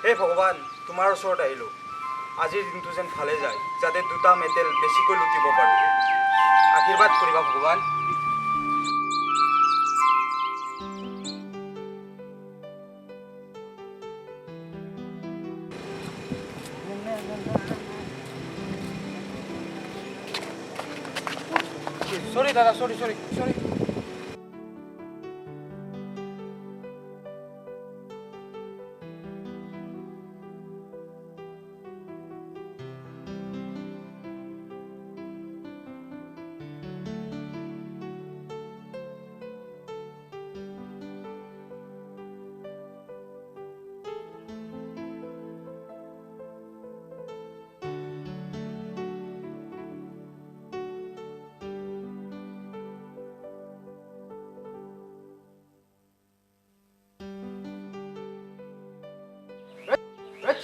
হে ভগৱান, তোমাৰ ওচৰত আহিলোঁ। আজিৰ দিনটো যেন ভালে যায়, যাতে দুটা মেডেল বেছিকৈ লুটিব পাৰোঁ। আশীৰ্বাদ কৰিবা ভগৱান। সরি দাদা, সরি সরি সরি।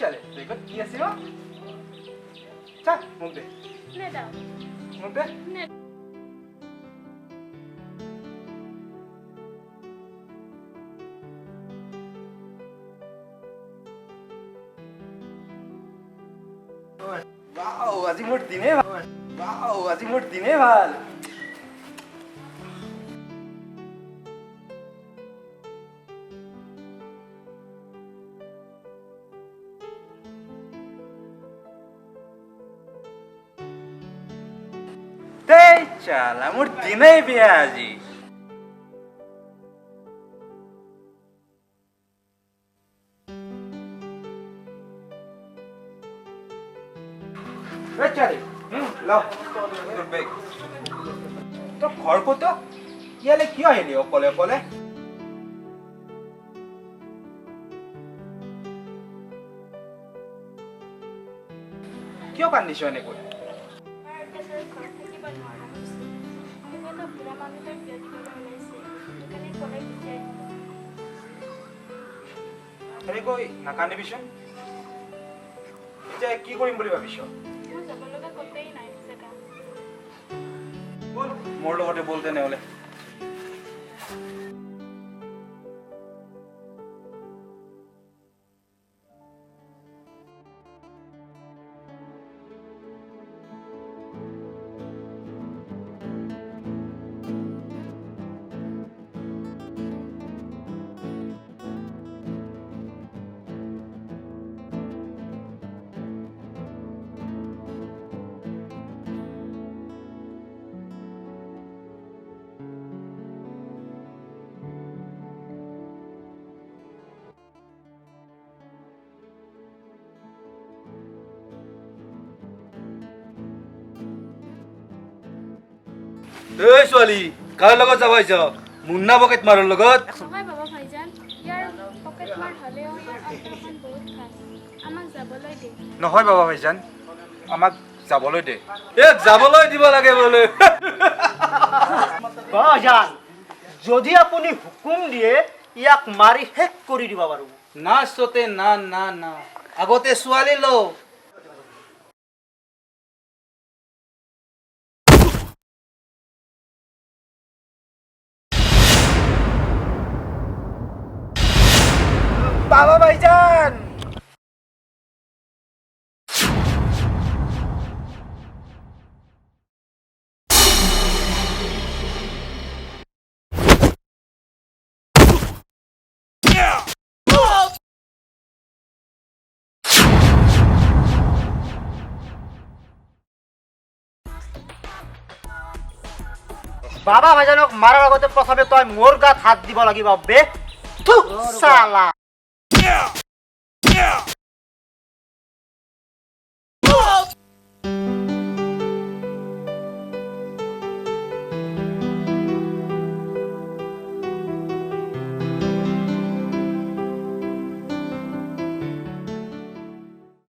চলে দেখো কি আছে না চা মুখ দে নে দাও মুখ দে নে वाओ আজি মোর দিনে वाओ আজি মোর দিনে ভাল তেই চালা মোর দিনে বিয়া আজি চলে লাও তোর ব্যাগ তো ঘর কত ইয়ালে কি আইলি অকলে অকলে কিয় কান্দিছ এনেকৈ এনেকৈ নাকান্দিবিচোন এতিয়া কি কৰিম বুলি ভাবিছ বল মোৰ লগতে বল তেনেহ'লে এই ছোৱালী কাৰ লগত যাব আহিছ মুন্না পকেট মাৰৰ লগত নহয় বাবা ভাইজান ইয়াৰ পকেট মাৰ হ'লেও ইয়াৰ অন্তৰখন বহুত ভাল আমাক যাবলৈ দে নহয় বাবা ভাইজান আমাক যাবলৈ দে এক যাবলৈ দিব লাগে বোলে ভাইজান যদি আপুনি হুকুম দিয়ে ইয়াক মাৰি শেষ কৰি দিব পাৰো না সতে না না না আগতে ছোৱালী ল বাবা ভাইজান বাবা ভাইজানক মাৰাৰ আগতে প্ৰথমে তই মোৰ গাত হাত দিব লাগিব বে থু, চালা